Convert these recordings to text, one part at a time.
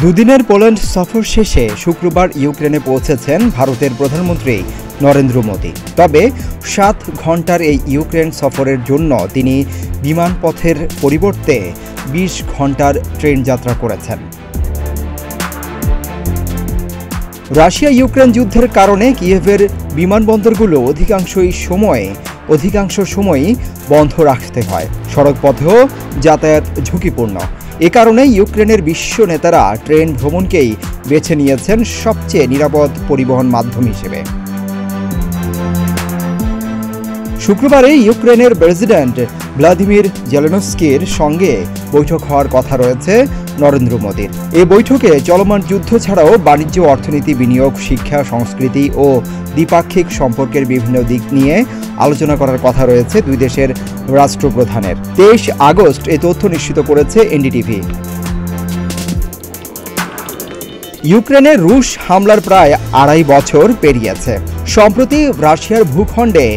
দুদিনের পোল্যান্ড সফর শেষে শুক্রবার ইউক্রেনে পৌঁছেছেন ভারতের প্রধানমন্ত্রী নরেন্দ্র মোদি। তবে 7 ঘন্টার এই ইউক্রেন সফরের জন্য তিনি বিমানপথের পরিবর্তে 20 ঘন্টার ট্রেন যাত্রা করেছেন। রাশিয়া ইউক্রেন যুদ্ধের কারণে কিয়েভের বিমানবন্দরগুলো অধিকাংশ সময়ই বন্ধ রাখতে হয়। সড়কপথেও যাতায়াত ঝুঁকিপূর্ণ। এ কারণে ইউক্রেনের বিশ্ব নেতারা ট্রেন ভ্রমণকেই বেছে নিয়েছেন সবচেয়ে নিরাপদ পরিবহন মাধ্যম হিসেবে। শুক্রবারে ইউক্রেনের প্রেসিডেন্ট ভ্লাদিমির জেলেনস্কির সঙ্গে বৈঠক হওয়ার কথা রয়েছে নরেন্দ্র মোদির। এই বৈঠকে চলমান যুদ্ধ ছাড়াও বাণিজ্য, অর্থনীতি, বিনিয়োগ, শিক্ষা, সংস্কৃতি ও দ্বিপাক্ষিক সম্পর্কের বিভিন্ন দিক নিয়ে আলোচনা করার কথা রয়েছে দুই দেশের রাষ্ট্রপ্রধানের। 23 আগস্ট এই তথ্য নিশ্চিত করেছে এনডিটিভি। ইউক্রেনে রুশ হামলার প্রায় 2.5 বছর পেরিয়েছে। সম্প্রতি রাশিয়ার ভূখণ্ডে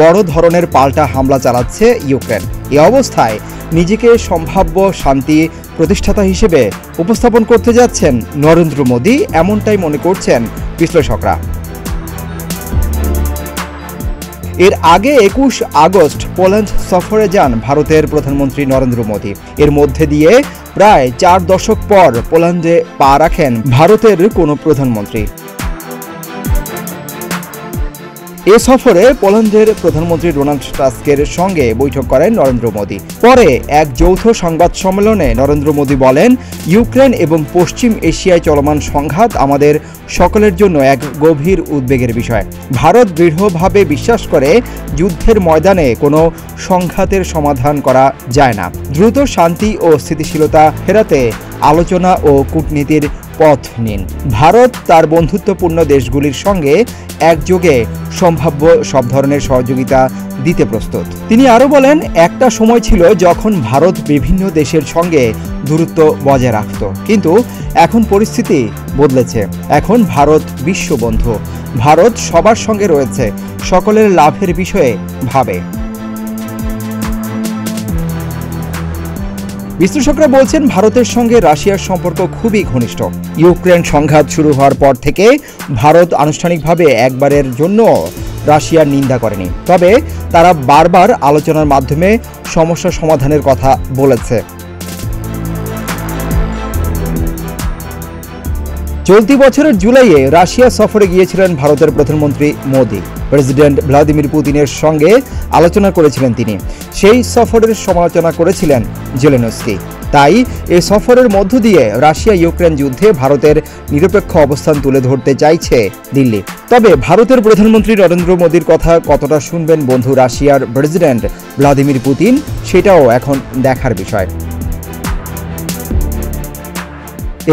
বড় ধরনের পাল্টা হামলা চালাচ্ছে ইউক্রেন। এ অবস্থায় নিজেকে সম্ভাব্য শান্তি প্রতিষ্ঠাতা হিসেবে উপস্থাপন করতে যাচ্ছেন নরেন্দ্র মোদি, এমনটাই মনে করছেন বিশ্লেষকরা। এর আগে 21 আগস্ট পোল্যান্ড সফরে যান ভারতের প্রধানমন্ত্রী নরেন্দ্র মোদি। এর মধ্যে দিয়ে প্রায় 4 দশক পর পোল্যান্ডে পা রাখেন ভারতের কোনো প্রধানমন্ত্রী। এ সফরে পোল্যান্ডের প্রধানমন্ত্রী ডোনাল্ড টাস্কের সঙ্গে বৈঠক করেন নরেন্দ্র মোদি। পরে এক যৌথ সংবাদ সম্মেলনে নরেন্দ্র মোদি বলেন, ইউক্রেন এবং পশ্চিম এশিয়ায় চলমান সংঘাত আমাদের সকলের জন্য এক গভীর উদ্বেগের বিষয়। ভারত দৃঢ়ভাবে বিশ্বাস করে যুদ্ধের ময়দানে কোনো সংঘাতের সমাধান করা যায় না। দ্রুত শান্তি ও স্থিতিশীলতা ফেরাতে আলোচনা ও কূটনীতির পথ নিন। ভারত তার বন্ধুত্বপূর্ণ দেশগুলির সঙ্গে একযোগে সম্ভাব্য সব ধরনের সহযোগিতা দিতে প্রস্তুত। তিনি আরও বলেন, একটা সময় ছিল যখন ভারত বিভিন্ন দেশের সঙ্গে দূরত্ব বজায় রাখত, কিন্তু এখন পরিস্থিতি বদলেছে। এখন ভারত বিশ্ববন্ধু। ভারত সবার সঙ্গে রয়েছে, সকলের লাভের বিষয়ে ভাবে। বিশ্লেষকরা বলছেন, ভারতের সঙ্গে রাশিয়ার সম্পর্ক খুবই ঘনিষ্ঠ। ইউক্রেন সংঘাত শুরু হওয়ার পর থেকে ভারত আনুষ্ঠানিকভাবে একবারের জন্য রাশিয়ার নিন্দা করেনি, তবে তারা বারবার আলোচনার মাধ্যমে সমস্যা সমাধানের কথা বলেছে। চলতি বছরের জুলাইয়ে রাশিয়া সফরে গিয়েছিলেন ভারতের প্রধানমন্ত্রী মোদি। প্রেসিডেন্ট ভ্লাদিমির পুতিনের সঙ্গে আলোচনা করেছিলেন তিনি। সেই সফরের সমালোচনা করেছিলেন জেলেনস্কি। তাই এই সফরের মধ্য দিয়ে রাশিয়া ইউক্রেন যুদ্ধে ভারতের নিরপেক্ষ অবস্থান তুলে ধরতে চাইছে দিল্লি। তবে ভারতের প্রধানমন্ত্রী নরেন্দ্র মোদির কথা কতটা শুনবেন বন্ধু রাশিয়ার প্রেসিডেন্ট ভ্লাদিমির পুতিন, সেটাও এখন দেখার বিষয়।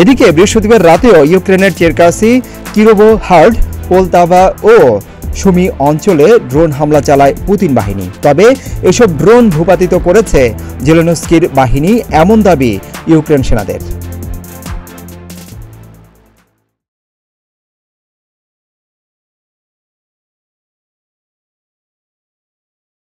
এদিকে বৃহস্পতিবার রাতেও ইউক্রেনের চেরকাসি, কিরোভোহার্ড, পোলতাভা ও সুমি অঞ্চলে ড্রোন হামলা চালায় পুতিন বাহিনী। তবে এসব ড্রোন ভূপাতিত করেছে জেলেনস্কির বাহিনী, এমন দাবি ইউক্রেন সেনাদের।